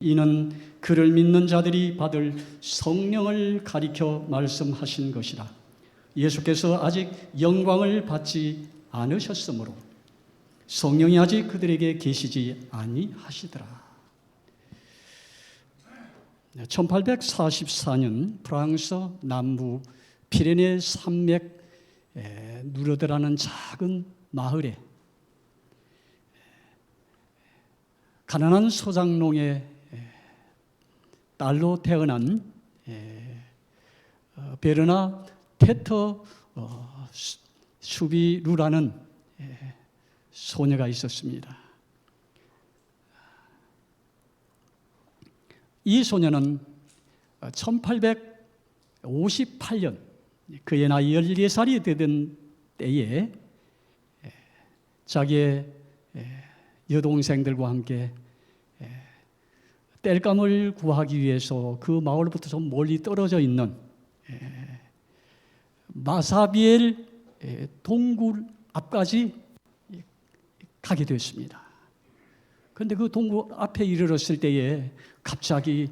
이는 그를 믿는 자들이 받을 성령을 가리켜 말씀하신 것이라. 예수께서 아직 영광을 받지 않으셨으므로 성령이 아직 그들에게 계시지 아니하시더라. 1844년 프랑스 남부 피레네 산맥 누르드라는 작은 마을에 가난한 소장농의 딸로 태어난 베르나 테터 수비루라는 소녀가 있었습니다. 이 소녀는 1858년 그의 나이 14살이 되던 때에 자기의 여동생들과 함께 땔감을 구하기 위해서 그 마을부터 좀 멀리 떨어져 있는 마사비엘 동굴 앞까지 가게 됐습니다. 그런데 그 동굴 앞에 이르렀을 때에 갑자기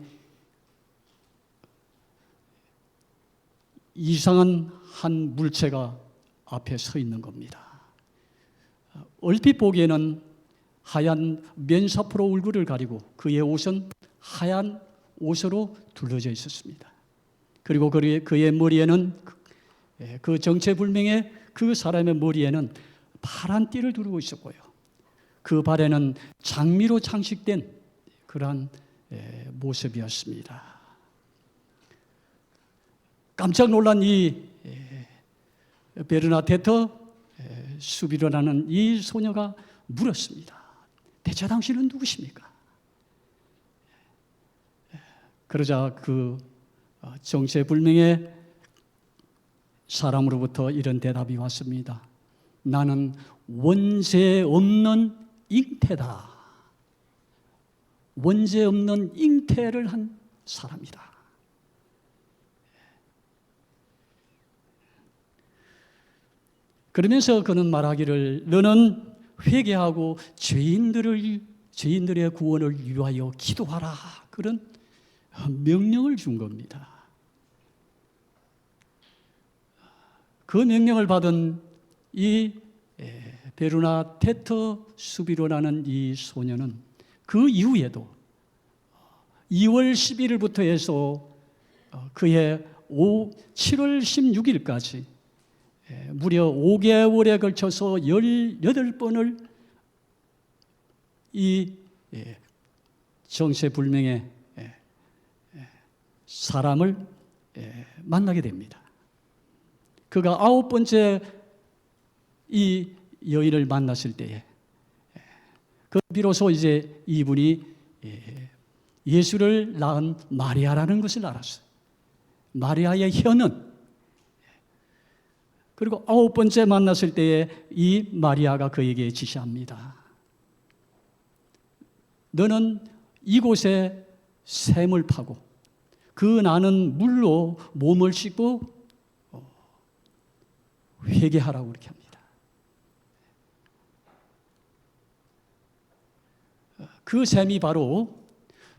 이상한 한 물체가 앞에 서 있는 겁니다. 얼핏 보기에는 하얀 면사포로 얼굴을 가리고 그의 옷은 하얀 옷으로 둘러져 있었습니다. 그리고 그의 머리에는 그 정체불명의 그 사람의 머리에는 파란 띠를 두르고 있었고요. 그 발에는 장미로 장식된 그러한 모습이었습니다. 깜짝 놀란 이 베르나데트 수비르라는 이 소녀가 물었습니다. 대체 당신은 누구십니까? 그러자 그 정체불명의 사람으로부터 이런 대답이 왔습니다. 나는 원죄 없는 잉태다. 원죄 없는 잉태를 한 사람이다. 그러면서 그는 말하기를 너는 회개하고 죄인들의 구원을 위하여 기도하라. 그런 명령을 준 겁니다. 그 명령을 받은 이 베르나데트 수비르라는 이 소녀는 그 이후에도 2월 11일부터 해서 그해 7월 16일까지 무려 5개월에 걸쳐서 18번을 이 정체불명의 사람을 만나게 됩니다. 그가 9번째 이 여인을 만났을 때에 그 비로소 이제 이분이 예수를 낳은 마리아라는 것을 알았어요. 마리아의 혀는. 그리고 9번째 만났을 때에 이 마리아가 그에게 지시합니다. 너는 이곳에 샘을 파고 그 나는 물로 몸을 씻고 회개하라고 그렇게 합니다. 그 샘이 바로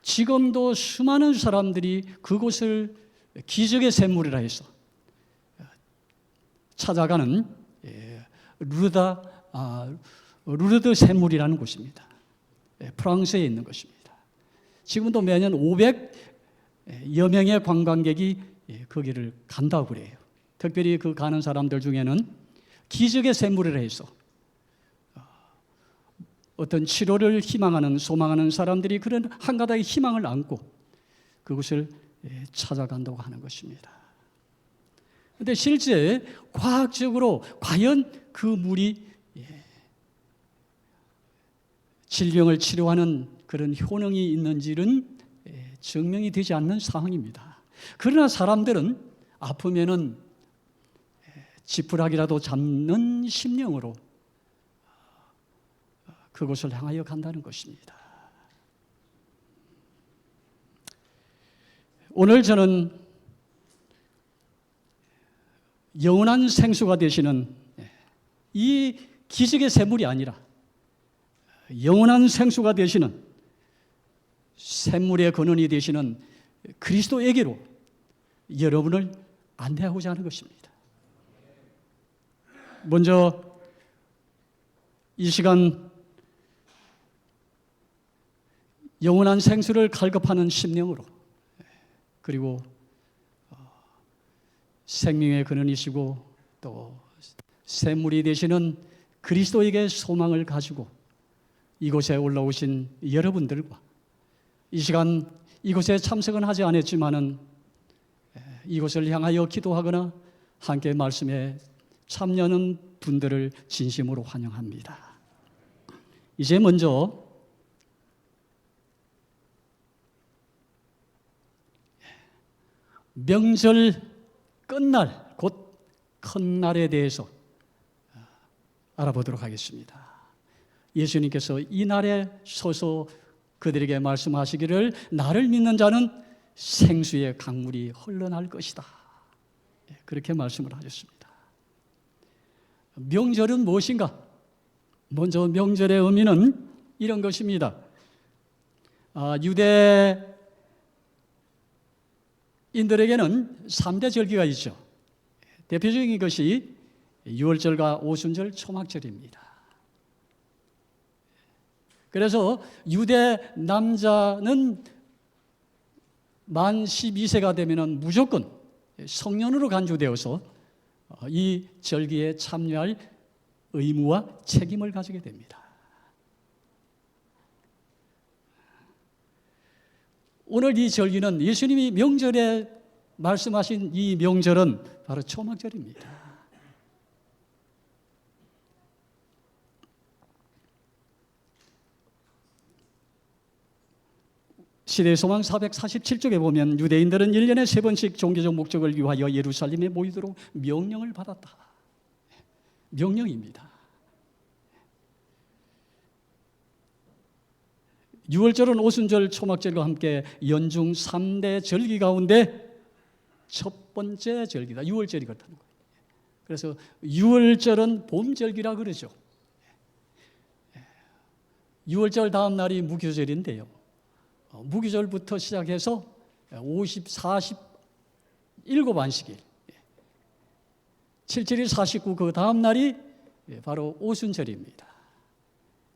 지금도 수많은 사람들이 그곳을 기적의 샘물이라 해서 찾아가는 루르드 샘물이라는 곳입니다. 프랑스에 있는 것입니다. 지금도 매년 500여 명의 관광객이 거기를 간다고 그래요. 특별히 그 가는 사람들 중에는 기적의 샘물이라 해서 어떤 치료를 희망하는 소망하는 사람들이 그런 한 가닥의 희망을 안고 그곳을 찾아간다고 하는 것입니다. 그런데 실제 과학적으로 과연 그 물이 질병을 치료하는 그런 효능이 있는지는 증명이 되지 않는 상황입니다. 그러나 사람들은 아프면은 지푸라기라도 잡는 심령으로 그곳을 향하여 간다는 것입니다. 오늘 저는 영원한 생수가 되시는 이 기적의 샘물이 아니라 영원한 생수가 되시는 샘물의 근원이 되시는 그리스도에게로 여러분을 안내하고자 하는 것입니다. 먼저 이 시간 영원한 생수를 갈급하는 심령으로, 그리고 생명의 근원이시고 또 샘물이 되시는 그리스도에게 소망을 가지고 이곳에 올라오신 여러분들과 이 시간 이곳에 참석은 하지 않았지만은 이곳을 향하여 기도하거나 함께 말씀에 참여하는 분들을 진심으로 환영합니다. 이제 먼저 명절 끝날, 곧 큰 날에 대해서 알아보도록 하겠습니다. 예수님께서 이 날에 서서 그들에게 말씀하시기를 나를 믿는 자는 생수의 강물이 흘러날 것이다. 그렇게 말씀을 하셨습니다. 명절은 무엇인가? 먼저 명절의 의미는 이런 것입니다. 유대인들에게는 3대 절기가 있죠. 대표적인 것이 유월절과 오순절, 초막절입니다. 그래서 유대 남자는 만 12세가 되면 무조건 성년으로 간주되어서 이 절기에 참여할 의무와 책임을 가지게 됩니다. 오늘 이 절기는 예수님이 명절에 말씀하신 이 명절은 바로 초막절입니다. 시대소망 447쪽에 보면 유대인들은 1년에 3번씩 종교적 목적을 위하여 예루살렘에 모이도록 명령을 받았다. 명령입니다. 유월절은 오순절, 초막절과 함께 연중 3대 절기 가운데 첫 번째 절기다. 유월절이 그렇다는 거예요. 그래서 유월절은 봄절기라 그러죠. 유월절 다음 날이 무교절인데요. 무교절부터 시작해서 50, 40, 7안식일, 77일 49, 그 다음 날이 바로 오순절입니다.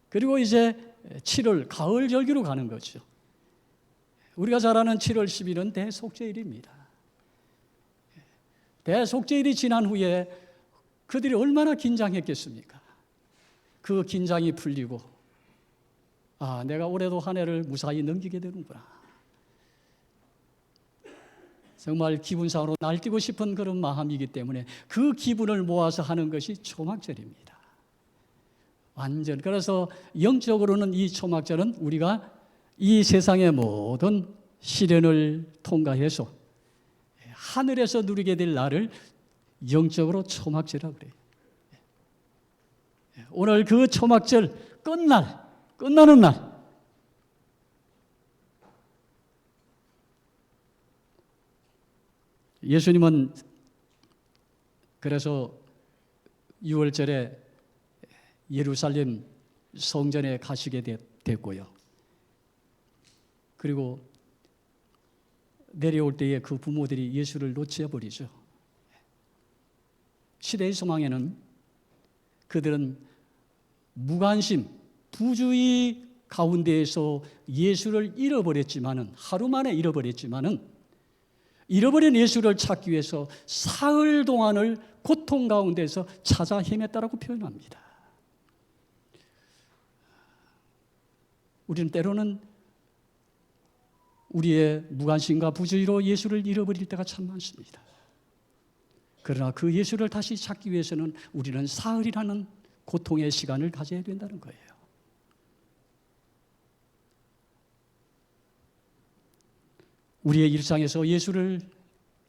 그리고 이제 7월 가을 절기로 가는 거죠. 우리가 잘 아는 7월 10일은 대속죄일입니다. 대속죄일이 지난 후에 그들이 얼마나 긴장했겠습니까? 그 긴장이 풀리고 내가 올해도 한 해를 무사히 넘기게 되는구나. 정말 기분상으로 날뛰고 싶은 그런 마음이기 때문에 그 기분을 모아서 하는 것이 초막절입니다. 완전. 그래서 영적으로는 이 초막절은 우리가 이 세상의 모든 시련을 통과해서 하늘에서 누리게 될 날을 영적으로 초막절이라고 그래요. 오늘 그 초막절 끝나는 날, 예수님은 그래서 6월절에 예루살렘 성전에 가시게 됐고요. 그리고 내려올 때에 그 부모들이 예수를 놓쳐버리죠. 시대의 소망에는 그들은 무관심, 부주의 가운데에서 예수를 잃어버렸지만은, 하루 만에 잃어버렸지만은, 잃어버린 예수를 찾기 위해서 사흘 동안을 고통 가운데서 찾아 헤맸다라고 표현합니다. 우리는 때로는 우리의 무관심과 부주의로 예수를 잃어버릴 때가 참 많습니다. 그러나 그 예수를 다시 찾기 위해서는 우리는 사흘이라는 고통의 시간을 가져야 된다는 거예요. 우리의 일상에서 예수를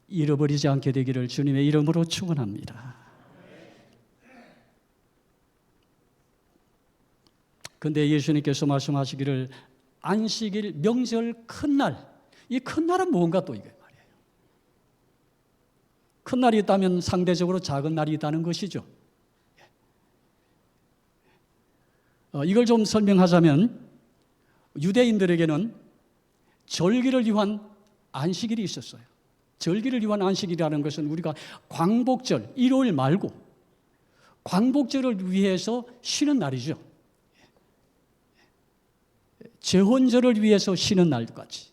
잃어버리지 않게 되기를 주님의 이름으로 축원합니다. 그런데 예수님께서 말씀하시기를 안식일, 명절, 큰날, 이 큰날은 뭔가 또 이게 말이에요. 큰 날이 있다면 상대적으로 작은 날이 있다는 것이죠. 이걸 좀 설명하자면 유대인들에게는 절기를 위한 안식일이 있었어요. 절기를 위한 안식이라는 것은 우리가 광복절, 일요일 말고 광복절을 위해서 쉬는 날이죠. 제헌절을 위해서 쉬는 날까지.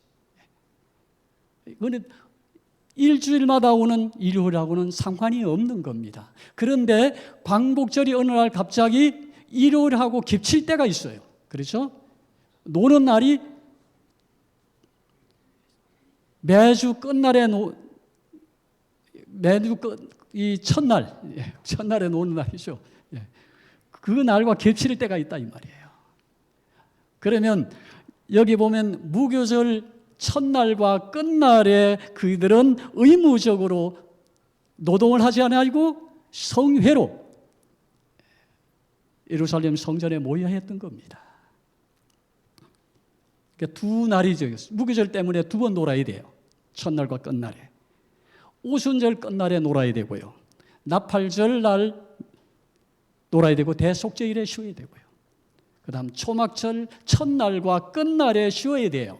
이거는 일주일마다 오는 일요일하고는 상관이 없는 겁니다. 그런데 광복절이 어느 날 갑자기 일요일하고 겹칠 때가 있어요. 그렇죠? 노는 날이 매주 끝날에 이 첫날에 노는 날이죠. 그 날과 겹칠 때가 있다 이 말이에요. 그러면 여기 보면 무교절 첫날과 끝날에 그들은 의무적으로 노동을 하지 아니하고 성회로 예루살렘 성전에 모여야 했던 겁니다. 그러니까 두 날이죠. 무교절 때문에 두 번 놀아야 돼요. 첫날과 끝날에. 오순절 끝날에 놀아야 되고요. 나팔절 날 놀아야 되고 대속죄일에 쉬어야 되고요. 그 다음 초막절 첫날과 끝날에 쉬어야 돼요.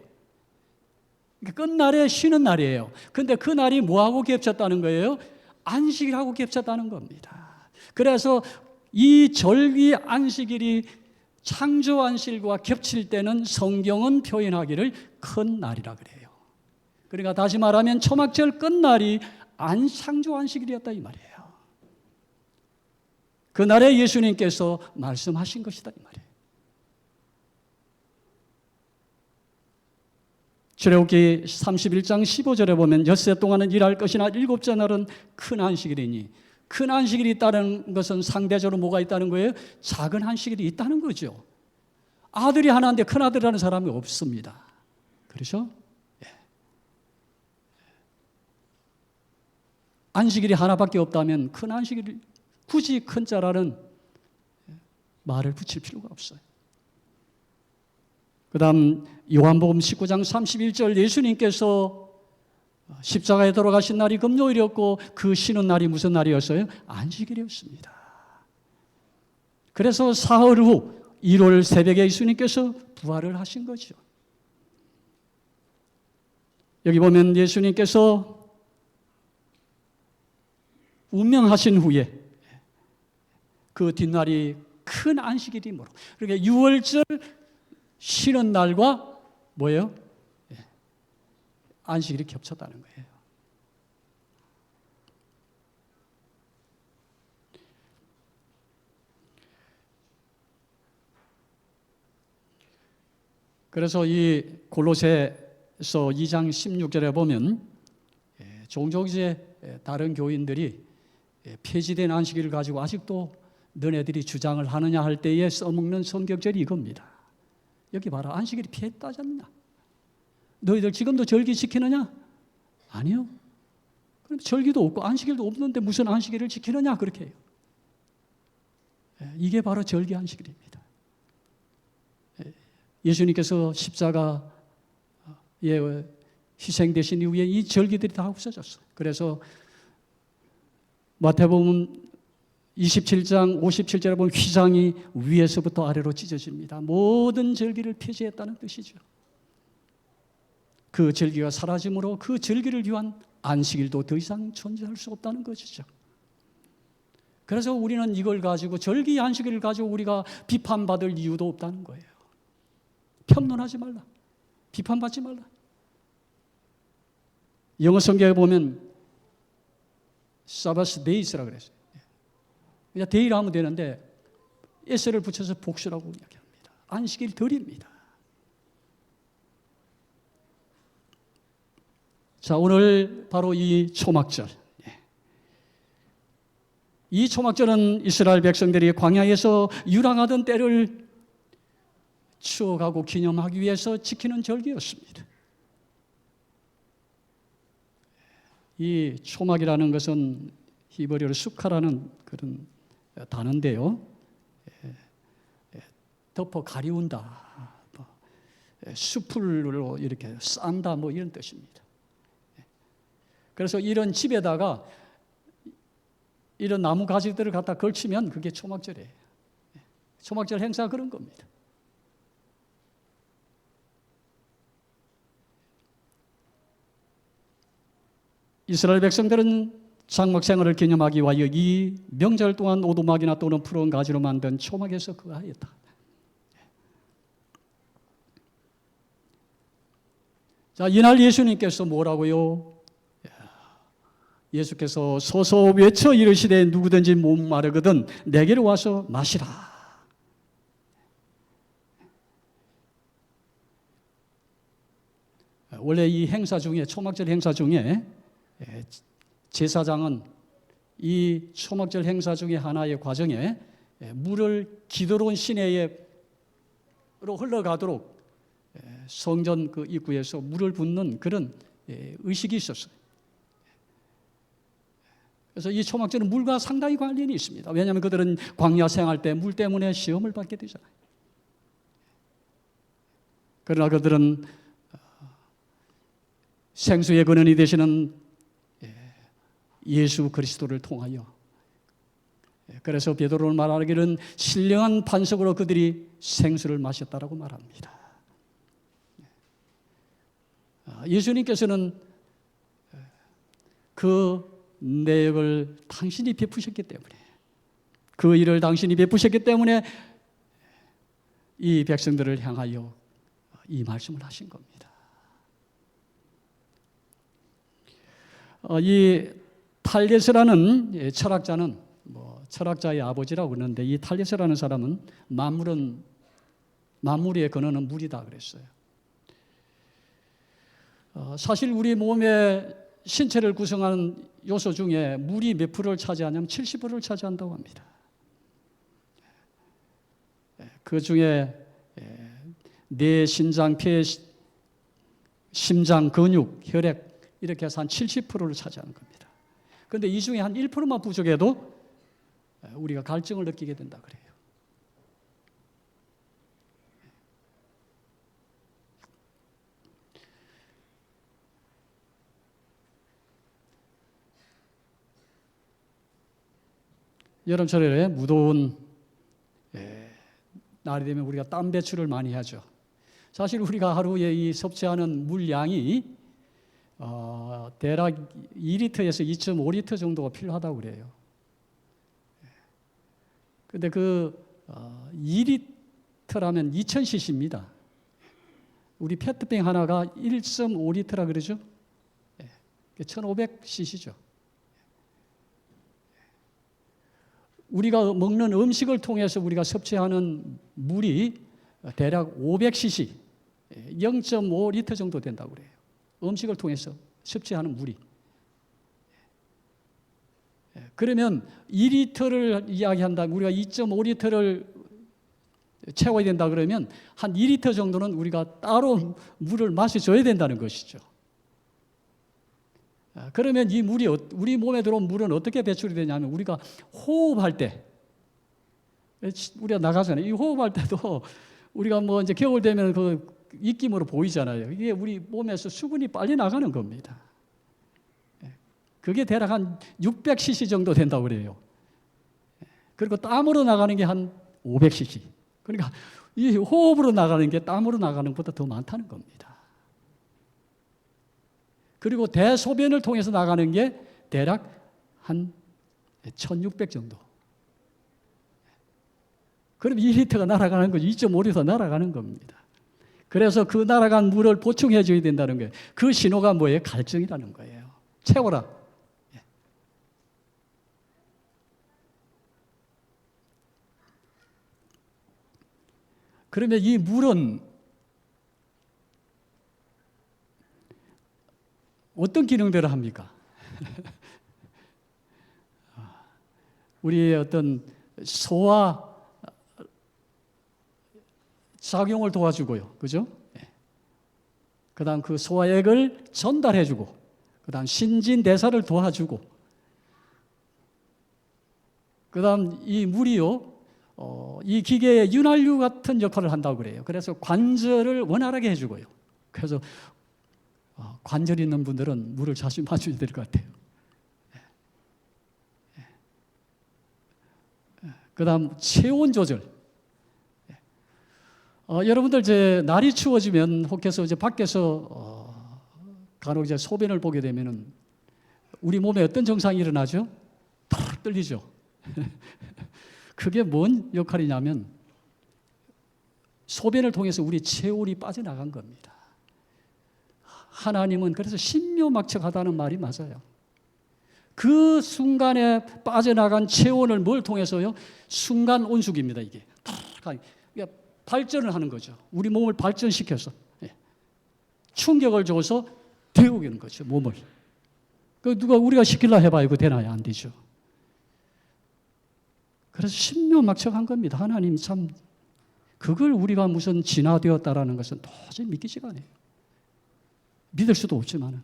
끝날에 쉬는 날이에요. 그런데 그 날이 뭐하고 겹쳤다는 거예요? 안식일하고 겹쳤다는 겁니다. 그래서 이 절기 안식일이 창조 안식일과 겹칠 때는 성경은 표현하기를 큰 날이라 그래요. 그러니까 다시 말하면 초막절 끝날이 창조 안식일이었다 이 말이에요. 그 날에 예수님께서 말씀하신 것이다 이 말이에요. 출애굽기 31장 15절에 보면 엿새 동안은 일할 것이나 일곱째 날은 큰 안식일이니, 큰 안식일이 있다는 것은 상대적으로 뭐가 있다는 거예요? 작은 안식일이 있다는 거죠. 아들이 하나인데 큰 아들이라는 사람이 없습니다. 그렇죠? 예. 안식일이 하나밖에 없다면 큰 안식일, 굳이 큰 자라는 말을 붙일 필요가 없어요. 그 다음 요한복음 19장 31절 예수님께서 십자가에 돌아가신 날이 금요일이었고 그 쉬는 날이 무슨 날이었어요? 안식일이었습니다. 그래서 사흘 후 일요일 새벽에 예수님께서 부활을 하신 거죠. 여기 보면 예수님께서 운명하신 후에 그 뒷날이 큰 안식일이 뭐로? 그러니까 6월절 쉬는 날과 뭐예요? 안식일이 겹쳤다는 거예요. 그래서 이 골로새서 2장 16절에 보면 종종 이제 다른 교인들이 폐지된 안식일을 가지고 아직도 너네들이 주장을 하느냐 할 때에 써먹는 성경절이 이겁니다. 여기 봐라, 안식일이 피했다지 않나? 너희들 지금도 절기 지키느냐? 아니요. 그럼 절기도 없고 안식일도 없는데 무슨 안식일을 지키느냐? 그렇게 해요. 이게 바로 절기 안식일입니다. 예수님께서 십자가에 희생되신 이후에 이 절기들이 다 없어졌어요. 그래서 마태복음 27장 57절에 보면 휘장이 위에서부터 아래로 찢어집니다. 모든 절기를 폐지했다는 뜻이죠. 그 절기가 사라짐으로 그 절기를 위한 안식일도 더 이상 존재할 수 없다는 것이죠. 그래서 우리는 이걸 가지고 절기 안식일을 가지고 우리가 비판받을 이유도 없다는 거예요. 평론하지 말라. 비판받지 말라. 영어 성경에 보면 사바스 데이스라고 그랬어요. 그냥 데이라 하면 되는데 s를 붙여서 복수라고 이야기합니다. 안식일 덜입니다. 자, 오늘 바로 이 초막절. 이 초막절은 이스라엘 백성들이 광야에서 유랑하던 때를 추억하고 기념하기 위해서 지키는 절기였습니다. 이 초막이라는 것은 히브리어로 수카라는 그런 단어인데요. 덮어 가리운다, 수풀로 이렇게 싼다, 뭐 이런 뜻입니다. 그래서 이런 집에다가 이런 나무 가지들을 갖다 걸치면 그게 초막절이에요. 초막절 행사가 그런 겁니다. 이스라엘 백성들은 장막 생활을 기념하기 위하여 이 명절 동안 오두막이나 또는 푸른 가지로 만든 초막에서 거하였다. 자, 이날 예수님께서 뭐라고요? 예수께서 서서 외쳐 이르시되 누구든지 목마르거든 내게로 와서 마시라. 원래 이 행사 중에, 초막절 행사 중에 제사장은 이 초막절 행사 중에 하나의 과정에 물을 기드론 시내로 흘러가도록 성전 그 입구에서 물을 붓는 그런 의식이 있었어요. 그래서 이 초막절은 물과 상당히 관련이 있습니다. 왜냐하면 그들은 광야 생활 때 물 때문에 시험을 받게 되잖아요. 그러나 그들은 생수의 근원이 되시는 예수 그리스도를 통하여, 그래서 베드로는 말하기는 신령한 반석으로 그들이 생수를 마셨다라고 말합니다. 예수님께서는 그 내역을 당신이 베푸셨기 때문에, 그 일을 당신이 베푸셨기 때문에 이 백성들을 향하여 이 말씀을 하신 겁니다. 이 탈레스라는 철학자는 철학자의 아버지라고 그러는데, 이 탈레스라는 사람은 만물의 근원은 물이다 그랬어요. 사실 우리 몸의 신체를 구성하는 요소 중에 물이 몇 프로를 차지하냐면 70%를 차지한다고 합니다. 그 중에 뇌, 신장, 폐, 심장, 근육, 혈액 이렇게 해서 한 70%를 차지하는 겁니다. 그런데 이 중에 한 1%만 부족해도 우리가 갈증을 느끼게 된다 그래요. 여름철에 무더운 날이 되면 우리가 땀 배출을 많이 하죠. 사실 우리가 하루에 이 섭취하는 물량이 대략 2리터에서 2.5리터 정도가 필요하다고 그래요. 그런데 그 2리터라면 2000cc입니다. 우리 페트병 하나가 1.5리터라 그러죠? 1500cc죠. 우리가 먹는 음식을 통해서 우리가 섭취하는 물이 대략 500cc, 0.5리터 정도 된다고 그래요. 음식을 통해서 섭취하는 물이. 그러면 2리터를 이야기한다면, 우리가 2.5리터를 채워야 된다 그러면 한 2리터 정도는 우리가 따로 물을 마셔줘야 된다는 것이죠. 그러면 이 물이, 우리 몸에 들어온 물은 어떻게 배출이 되냐면, 우리가 호흡할 때, 우리가 나가잖아요. 이 호흡할 때도 우리가 뭐 이제 겨울 되면 그 입김으로 보이잖아요. 이게 우리 몸에서 수분이 빨리 나가는 겁니다. 그게 대략 한 600cc 정도 된다고 그래요. 그리고 땀으로 나가는 게 한 500cc. 그러니까 이 호흡으로 나가는 게 땀으로 나가는 것보다 더 많다는 겁니다. 그리고 대소변을 통해서 나가는 게 대략 한 1600 정도. 그럼 2리터가 날아가는 거죠. 2.5리터 날아가는 겁니다. 그래서 그 날아간 물을 보충해 줘야 된다는 거예요. 그 신호가 뭐예요? 갈증이라는 거예요. 채워라. 그러면 이 물은 어떤 기능들을 합니까? 우리의 어떤 소화 작용을 도와주고요. 그죠? 그 다음 그 소화액을 전달해주고, 그 다음 신진대사를 도와주고, 그 다음 이 물이요, 이 기계의 윤활유 같은 역할을 한다고 그래요. 그래서 관절을 원활하게 해주고요. 그래서 관절 있는 분들은 물을 자주 마셔야 될 것 같아요. 그 다음 체온 조절. 여러분들 이제 날이 추워지면 혹해서 이제 밖에서 간혹 이제 소변을 보게 되면은 우리 몸에 어떤 증상이 일어나죠? 탁 떨리죠. 그게 뭔 역할이냐면 소변을 통해서 우리 체온이 빠져나간 겁니다. 하나님은 그래서 신묘막측하다는 말이 맞아요. 그 순간에 빠져나간 체온을 뭘 통해서요? 순간 온수기입니다. 이게 그러니까 발전을 하는 거죠. 우리 몸을 발전시켜서 충격을 줘서 데우는 거죠. 몸을. 그 누가 우리가 시키려 해봐요. 그거 되나요? 안 되죠. 그래서 신묘막측한 겁니다. 하나님 참 그걸 우리가 무슨 진화되었다라는 것은 도저히 믿기지가 않아요. 믿을 수도 없지만은.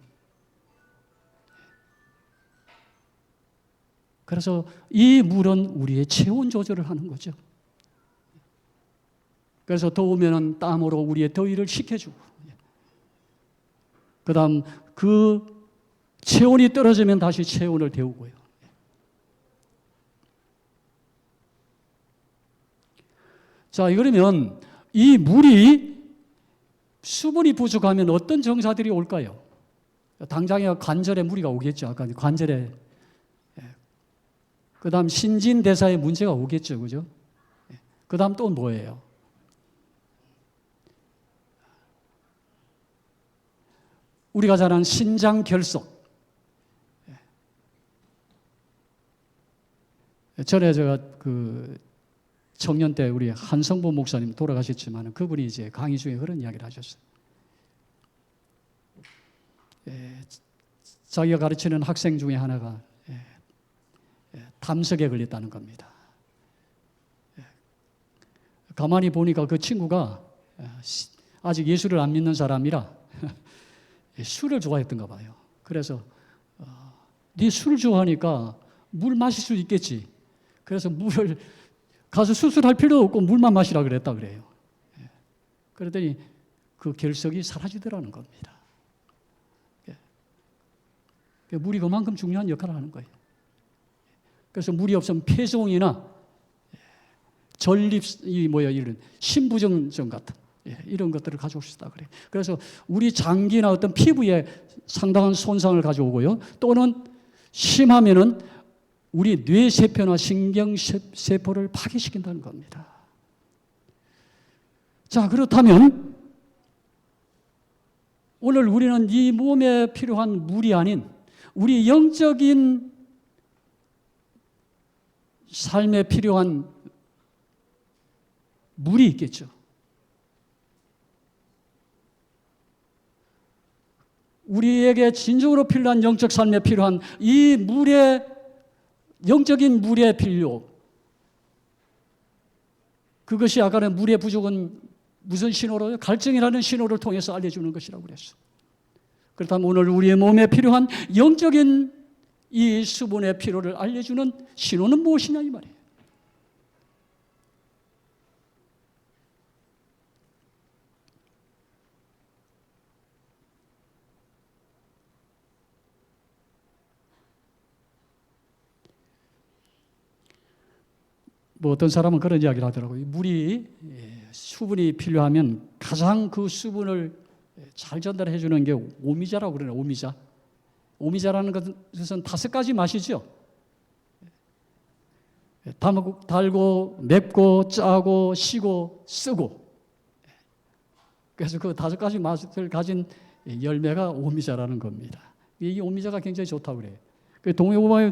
그래서 이 물은 우리의 체온 조절을 하는 거죠. 그래서 더우면 땀으로 우리의 더위를 식혀주고, 그 다음 그 체온이 떨어지면 다시 체온을 데우고요. 자, 그러면 이 물이 수분이 부족하면 어떤 증상들이 올까요? 당장에 관절에 무리가 오겠죠. 아까 관절에. 그 다음 신진대사에 문제가 오겠죠. 그죠? 그 다음 또 뭐예요? 우리가 잘 아는 신장결석. 전에 제가 그 청년 때 우리 한성보 목사님 돌아가셨지만 그분이 이제 강의 중에 그런 이야기를 하셨어요. 자기가 가르치는 학생 중에 하나가 담석에 걸렸다는 겁니다. 가만히 보니까 그 친구가 아직 예수를 안 믿는 사람이라 술을 좋아했던가 봐요. 그래서 네 술 좋아하니까 물 마실 수 있겠지. 그래서 물을 가서 수술할 필요도 없고 물만 마시라 그랬다 그래요. 그랬더니 그 결석이 사라지더라는 겁니다. 물이 그만큼 중요한 역할을 하는 거예요. 그래서 물이 없으면 폐송이나 전립, 이런 신부전증 같은 이런 것들을 가져올 수 있다 그래요. 그래서 우리 장기나 어떤 피부에 상당한 손상을 가져오고요. 또는 심하면은 우리 뇌세포나 신경세포를 파괴시킨다는 겁니다. 자, 그렇다면 오늘 우리는 이 몸에 필요한 물이 아닌 우리 영적인 삶에 필요한 물이 있겠죠. 우리에게 진정으로 필요한 영적 삶에 필요한 이 물의 영적인 물의 필요, 그것이 아까는 물의 부족은 무슨 신호로요? 갈증이라는 신호를 통해서 알려주는 것이라고 그랬어. 그렇다면 오늘 우리의 몸에 필요한 영적인 이 수분의 필요를 알려주는 신호는 무엇이냐 이 말이에요. 뭐 어떤 사람은 그런 이야기를 하더라고요. 물이 수분이 필요하면 가장 그 수분을 잘 전달해 주는 게 오미자라고 그러네요. 오미자. 오미자라는 것은 5가지 맛이죠. 달고 맵고 짜고 시고 쓰고. 그래서 그 5가지 맛을 가진 열매가 오미자라는 겁니다. 이 오미자가 굉장히 좋다고 그래요.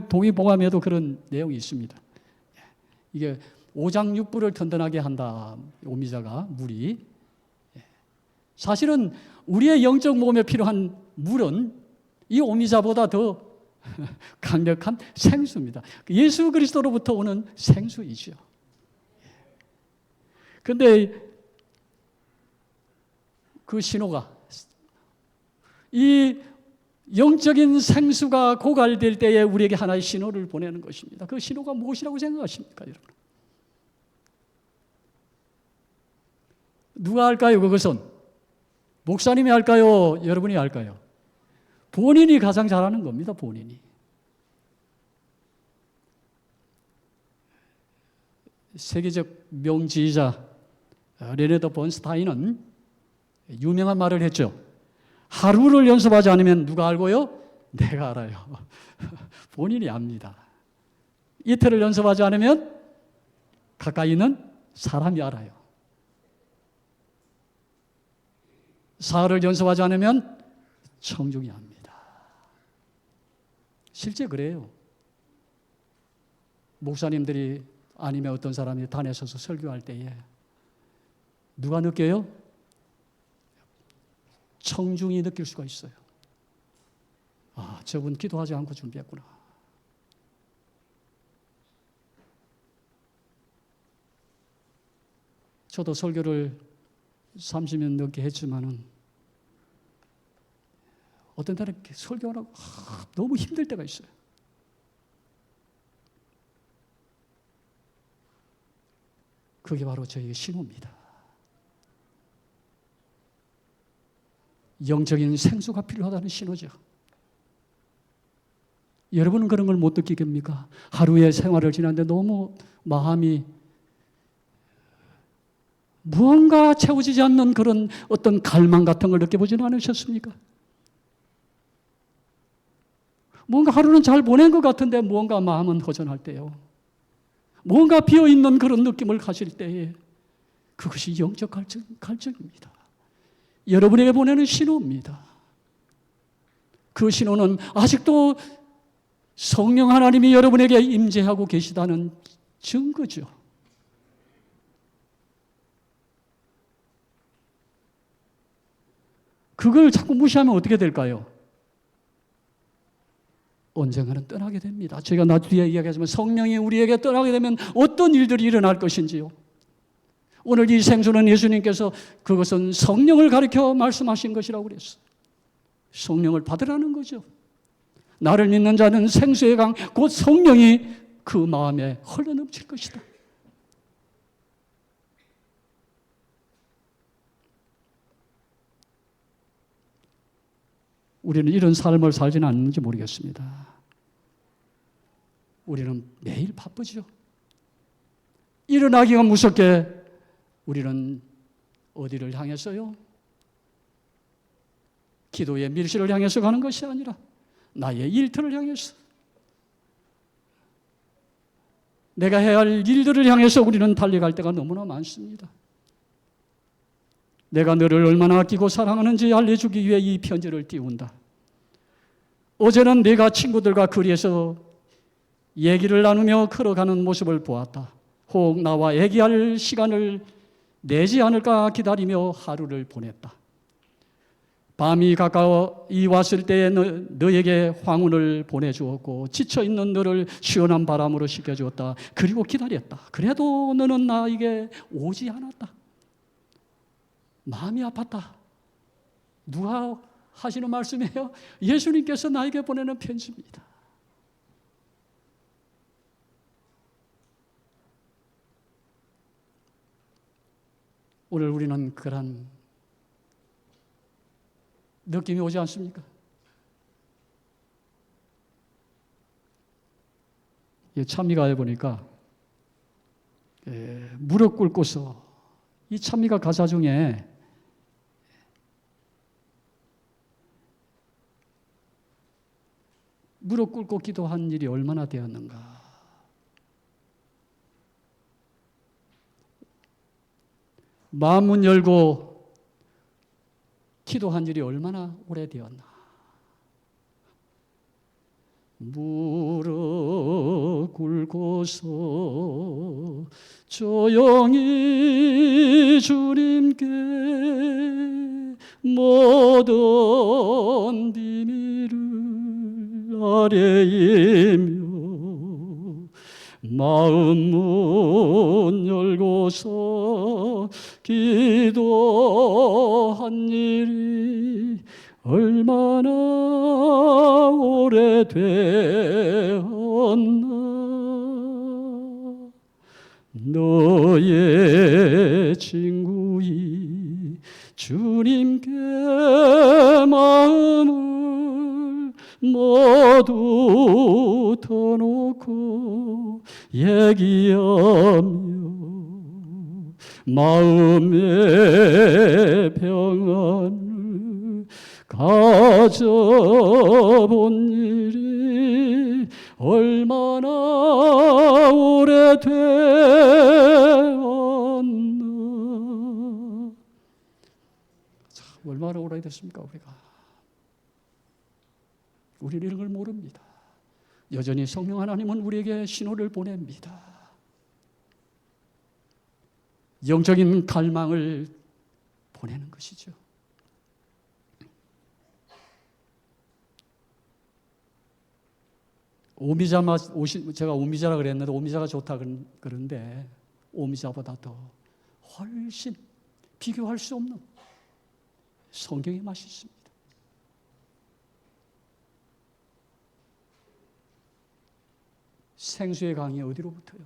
동의보감에도 그런 내용이 있습니다. 이게 오장육부를 튼튼하게 한다. 오미자가 물이. 사실은 우리의 영적 몸에 필요한 물은 이 오미자보다 더 강력한 생수입니다. 예수 그리스도로부터 오는 생수이죠. 그런데 그 신호가 이 영적인 생수가 고갈될 때에 우리에게 하나의 신호를 보내는 것입니다. 그 신호가 무엇이라고 생각하십니까, 여러분? 누가 할까요, 그것은? 목사님이 할까요? 여러분이 할까요? 본인이 가장 잘하는 겁니다, 본인이. 세계적 명지휘자 레네더 번스타인은 유명한 말을 했죠. 하루를 연습하지 않으면 누가 알고요? 내가 알아요. 본인이 압니다. 이틀을 연습하지 않으면 가까이 있는 사람이 알아요. 사흘을 연습하지 않으면 청중이 압니다. 실제 그래요. 목사님들이 아니면 어떤 사람이 단에 서서 설교할 때에 누가 느껴요? 청중이 느낄 수가 있어요. 아, 저분 기도하지 않고 준비했구나. 저도 설교를 30년 넘게 했지만은 어떤 때는 설교하라고 너무 힘들 때가 있어요. 그게 바로 저희의 신호입니다. 영적인 생수가 필요하다는 신호죠. 여러분은 그런 걸 못 느끼겠습니까? 하루의 생활을 지났는데 너무 마음이 무언가 채워지지 않는 그런 어떤 갈망 같은 걸 느껴보지는 않으셨습니까? 뭔가 하루는 잘 보낸 것 같은데 무언가 마음은 허전할 때요. 뭔가 비어있는 그런 느낌을 가질 때에 그것이 영적 갈증입니다. 여러분에게 보내는 신호입니다. 그 신호는 아직도 성령 하나님이 여러분에게 임재하고 계시다는 증거죠. 그걸 자꾸 무시하면 어떻게 될까요? 언젠가는 떠나게 됩니다. 제가 뒤에 이야기하지만 성령이 우리에게 떠나게 되면 어떤 일들이 일어날 것인지요. 오늘 이 생수는 예수님께서 그것은 성령을 가리켜 말씀하신 것이라고 그랬어요. 성령을 받으라는 거죠. 나를 믿는 자는 생수의 강, 곧 성령이 그 마음에 흘러넘칠 것이다. 우리는 이런 삶을 살지는 않는지 모르겠습니다. 우리는 매일 바쁘죠. 일어나기가 무섭게 우리는 어디를 향해서요? 기도의 밀실을 향해서 가는 것이 아니라 나의 일터를 향해서, 내가 해야 할 일들을 향해서 우리는 달려갈 때가 너무나 많습니다. 내가 너를 얼마나 아끼고 사랑하는지 알려주기 위해 이 편지를 띄운다. 어제는 내가 친구들과 거리에서 얘기를 나누며 걸어가는 모습을 보았다. 혹 나와 얘기할 시간을 내지 않을까 기다리며 하루를 보냈다. 밤이 가까이 왔을 때에 너에게 황혼을 보내주었고 지쳐있는 너를 시원한 바람으로 씻겨주었다. 그리고 기다렸다. 그래도 너는 나에게 오지 않았다. 마음이 아팠다. 누가 하시는 말씀이에요? 예수님께서 나에게 보내는 편지입니다. 오늘 우리는 그런 느낌이 오지 않습니까? 찬미가에 보니까 무릎 꿇고서, 이 찬미가 가사 중에 무릎 꿇고 기도한 일이 얼마나 되었는가. 마음문 열고 기도한 일이 얼마나 오래되었나. 무릎 꿇고서 조용히 주님께 모든 비밀을 아뢰이며 마음 문 열고서 기도한 일이 얼마나 오래되었나. 너의 친구이 주님께 마음을 모두 터놓고 얘기하며 마음의 평안을 가져본 일이 얼마나 오래되었나. 참, 얼마나 오래됐습니까 우리가. 우리는 이런 걸 모릅니다. 여전히 성령 하나님은 우리에게 신호를 보냅니다. 영적인 갈망을 보내는 것이죠. 제가 오미자라 그랬는데 오미자가 좋다 그런데 오미자보다 더 훨씬 비교할 수 없는 성경의 맛이 있습니다. 생수의 강이 어디로부터요?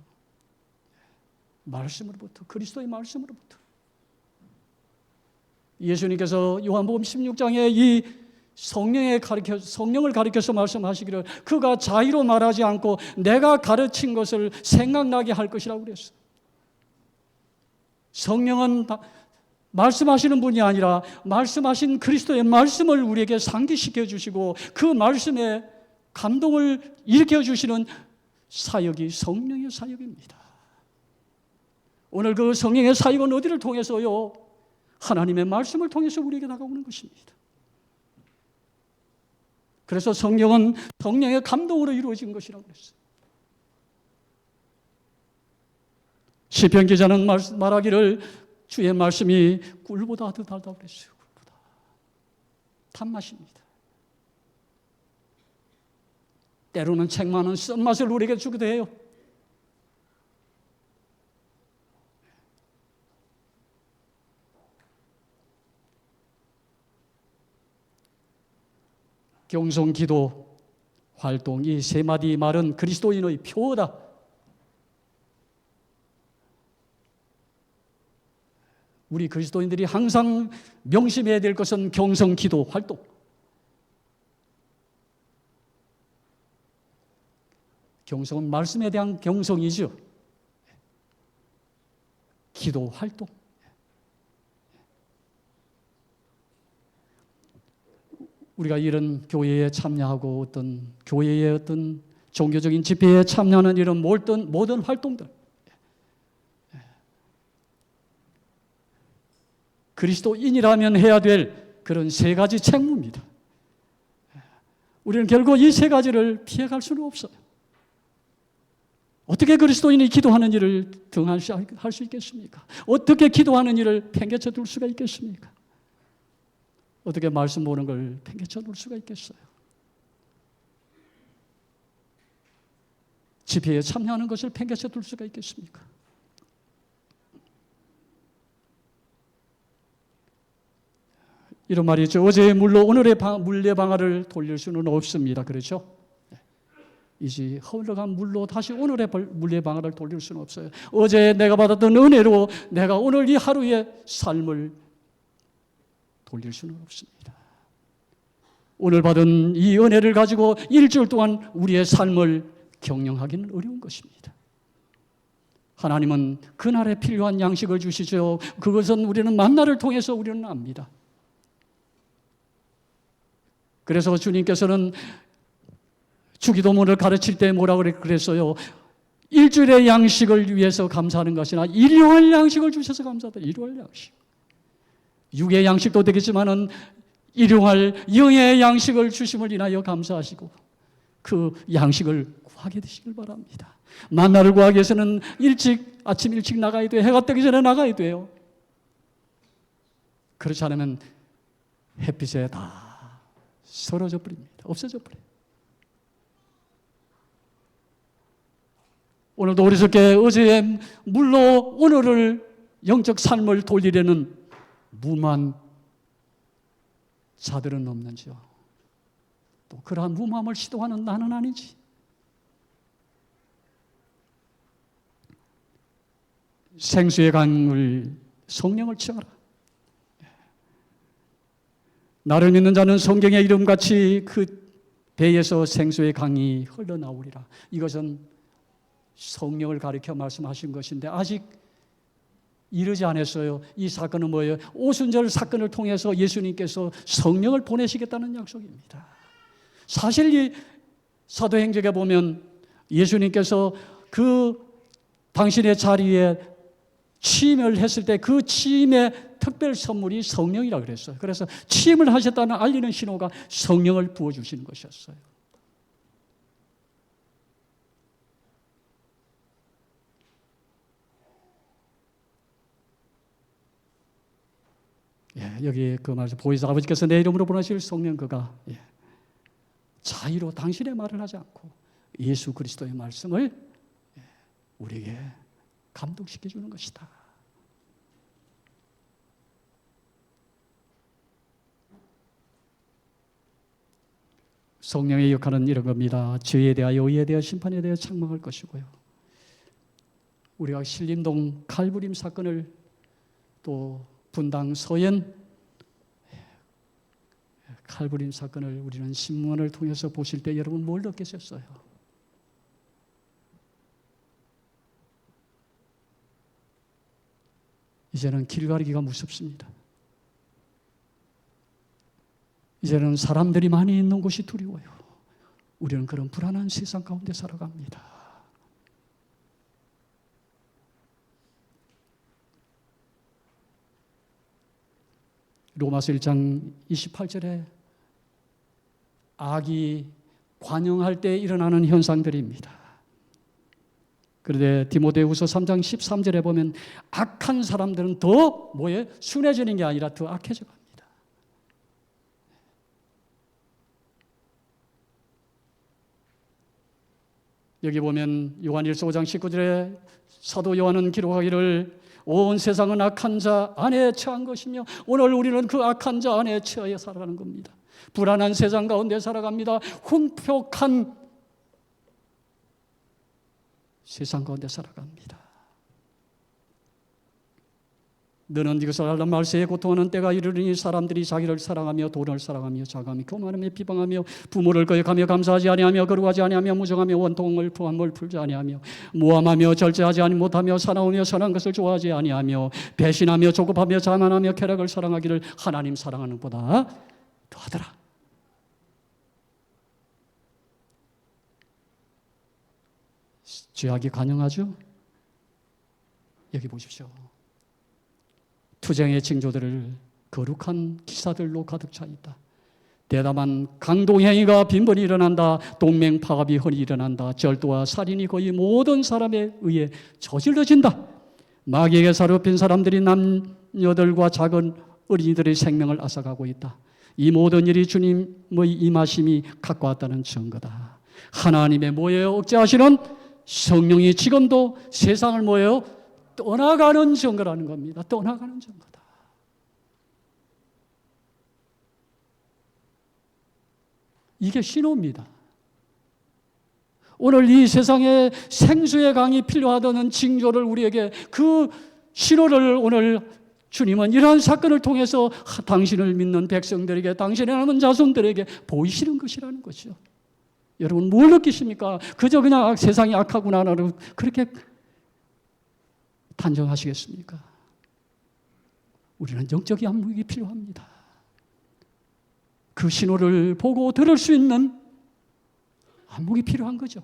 말씀으로부터, 그리스도의 말씀으로부터. 예수님께서 요한복음 16장에 이 성령을 가리켜서 말씀하시기를 그가 자의로 말하지 않고 내가 가르친 것을 생각나게 할 것이라고 그랬어요. 성령은 말씀하시는 분이 아니라 말씀하신 그리스도의 말씀을 우리에게 상기시켜 주시고 그 말씀에 감동을 일으켜 주시는 사역이 성령의 사역입니다. 오늘 그 성령의 사역은 어디를 통해서요? 하나님의 말씀을 통해서 우리에게 다가오는 것입니다. 그래서 성령은 성령의 감동으로 이루어진 것이라고 그랬어요. 시편 기자는 말하기를 주의 말씀이 꿀보다 더 달다고 그랬어요. 꿀보다. 단맛입니다. 때로는 책만은 쓴맛을 우리에게 주기도 해요. 경성 기도 활동 이 세 마디 말은 그리스도인의 표어다. 우리 그리스도인들이 항상 명심해야 될 것은 경성 기도 활동. 경성은 말씀에 대한 경성이죠. 기도 활동. 우리가 이런 교회에 참여하고 어떤 교회의 어떤 종교적인 집회에 참여하는 이런 모든 활동들, 그리스도인이라면 해야 될 그런 세 가지 책무입니다. 우리는 결국 이 세 가지를 피해갈 수는 없어요. 어떻게 그리스도인이 기도하는 일을 등한시할 수 있겠습니까? 어떻게 기도하는 일을 팽개쳐 둘 수가 있겠습니까? 어떻게 말씀 보는 걸 팽개쳐 놓을 수가 있겠어요? 집회에 참여하는 것을 팽개쳐 둘 수가 있겠습니까? 이런 말이 있죠. 어제의 물로 오늘의 물레방아를 돌릴 수는 없습니다. 그렇죠? 이제 흘러간 물로 다시 오늘의 물레방아를 돌릴 수는 없어요. 어제 내가 받았던 은혜로 내가 오늘 이 하루의 삶을 돌릴 수는 없습니다. 오늘 받은 이 은혜를 가지고 일주일 동안 우리의 삶을 경영하기는 어려운 것입니다. 하나님은 그날에 필요한 양식을 주시죠. 그것은 우리는 만나를 통해서 우리는 압니다. 그래서 주님께서는 주기도문을 가르칠 때 뭐라고 그랬어요? 일주일의 양식을 위해서 감사하는 것이 아니라 일용할 양식을 주셔서 감사하다. 일용할 양식. 육의 양식도 되겠지만은 일용할 영의 양식을 주심을 인하여 감사하시고 그 양식을 구하게 되시길 바랍니다. 만나를 구하기 위해서는 아침 일찍 나가야 돼요. 해가 뜨기 전에 나가야 돼요. 그렇지 않으면 햇빛에 다 사라져 버립니다. 없어져 버려요. 오늘도 어리석게 어제의 물로 오늘을 영적 삶을 돌리려는 무모한 자들은 없는지요? 또 그러한 무모함을 시도하는 나는 아니지. 생수의 강을 성령을 청하라. 나를 믿는 자는 성경의 이름같이 그 배에서 생수의 강이 흘러나오리라. 이것은 성령을 가리켜 말씀하신 것인데 아직 이러지 않았어요. 이 사건은 뭐예요? 오순절 사건을 통해서 예수님께서 성령을 보내시겠다는 약속입니다. 사실 이 사도행전에 보면 예수님께서 그 당신의 자리에 취임을 했을 때 그 취임의 특별 선물이 성령이라고 그랬어요. 그래서 취임을 하셨다는 알리는 신호가 성령을 부어주시는 것이었어요. 여기 그 말씀 보이사 아버지께서 내 이름으로 보내실 성령 그가 자유로 당신의 말을 하지 않고 예수 그리스도의 말씀을 우리에게 감동시켜 주는 것이다. 성령의 역할은 이런 겁니다. 죄에 대하여 의에 대하여 심판에 대하여 책망할 것이고요. 우리가 신림동 칼부림 사건을 또 분당 서현 칼부림 사건을 우리는 신문을 통해서 보실 때 여러분 뭘 느끼셨어요? 이제는 길 가리기가 무섭습니다. 이제는 사람들이 많이 있는 곳이 두려워요. 우리는 그런 불안한 세상 가운데 살아갑니다. 로마서 1장 28절에 악이 관영할 때 일어나는 현상들입니다. 그런데 디모데후서 3장 13절에 보면 악한 사람들은 더 순해지는 게 아니라 더 악해져 갑니다. 여기 보면 요한일서 5장 19절에 사도 요한은 기록하기를 온 세상은 악한 자 안에 처한 것이며 오늘 우리는 그 악한 자 안에 처해 살아가는 겁니다. 불안한 세상 가운데 살아갑니다. 훈폭한 세상 가운데 살아갑니다. 너는 이것을 알란 말세에 고통하는 때가 이르르니 사람들이 자기를 사랑하며 돈을 사랑하며 자감히 교만하며 비방하며 부모를 거역하며 감사하지 아니하며 거룩하지 아니하며 무정하며 원통을 부함을 풀지 아니하며 모함하며 절제하지 못하며 사나우며 선한 것을 좋아하지 아니하며 배신하며 조급하며 자만하며 쾌락을 사랑하기를 하나님 사랑하는 보다 더하더라. 죄악이 관영하죠? 여기 보십시오. 투쟁의 징조들을 거룩한 기사들로 가득 차 있다. 대담한 강동행위가 빈번히 일어난다. 동맹 파업이 흔히 일어난다. 절도와 살인이 거의 모든 사람에 의해 저질러진다. 마귀에게 사로잡힌 사람들이 남녀들과 작은 어린이들의 생명을 앗아가고 있다. 이 모든 일이 주님의 임하심이 갖고 왔다는 증거다. 하나님의 억제하시는 성령이 지금도 세상을 떠나가는 증거라는 겁니다. 떠나가는 증거다. 이게 신호입니다. 오늘 이 세상에 생수의 강이 필요하다는 징조를 우리에게 그 신호를 오늘 주님은 이러한 사건을 통해서 당신을 믿는 백성들에게 당신의 남은 자손들에게 보이시는 것이라는 것이죠. 여러분 뭘 느끼십니까? 그저 그냥 세상이 악하구나라고 그렇게 단정하시겠습니까? 우리는 영적인 안목이 필요합니다. 그 신호를 보고 들을 수 있는 안목이 필요한 거죠.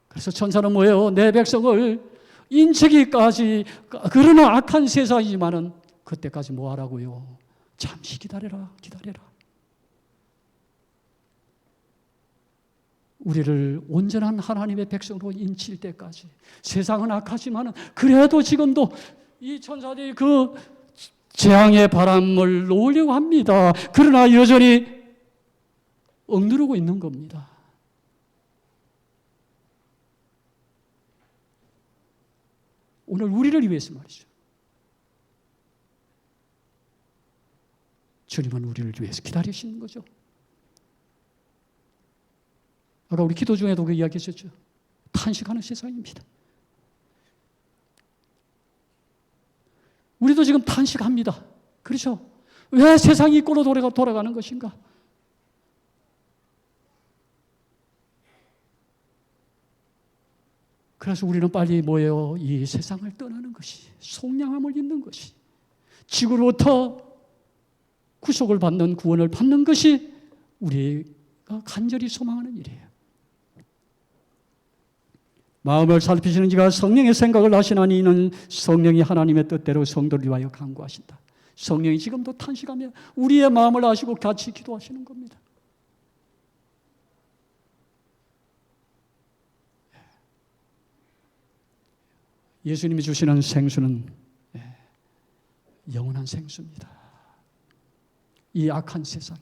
그래서 천사는 내 백성을 인치기까지 그러나 악한 세상이지만은 그때까지 뭐 하라고요? 잠시 기다려라. 우리를 온전한 하나님의 백성으로 인칠 때까지. 세상은 악하지만 그래도 지금도 이 천사들이 그 재앙의 바람을 놓으려고 합니다. 그러나 여전히 억누르고 있는 겁니다. 오늘 우리를 위해서 말이죠. 주님은 우리를 위해서 기다리시는 거죠. 아까 우리 기도 중에도 그 이야기했었죠. 탄식하는 세상입니다. 우리도 지금 탄식합니다. 그렇죠? 왜 세상이 이꼴로 돌아가는 것인가? 그래서 우리는 빨리 뭐예요? 이 세상을 떠나는 것이, 속량함을 입는 것이, 지구로부터 구속을 받는, 구원을 받는 것이 우리가 간절히 소망하는 일이에요. 마음을 살피시는 이가 성령의 생각을 하시나니 이는 성령이 하나님의 뜻대로 성도를 위하여 간구하신다. 성령이 지금도 탄식하며 우리의 마음을 아시고 같이 기도하시는 겁니다. 예수님이 주시는 생수는 영원한 생수입니다. 이 악한 세상에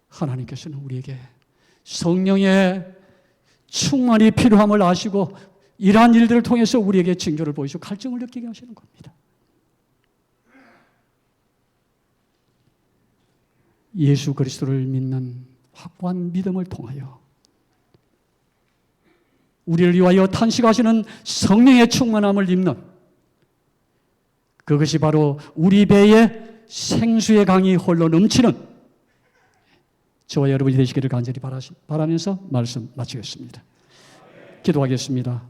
하나님께서는 우리에게 성령의 충만이 필요함을 아시고 이러한 일들을 통해서 우리에게 징조를 보이시고 갈증을 느끼게 하시는 겁니다. 예수 그리스도를 믿는 확고한 믿음을 통하여 우리를 위하여 탄식하시는 성령의 충만함을 입는, 그것이 바로 우리 배에 생수의 강이 홀로 넘치는 저와 여러분이 되시기를 간절히 바라면서 말씀 마치겠습니다. 기도하겠습니다.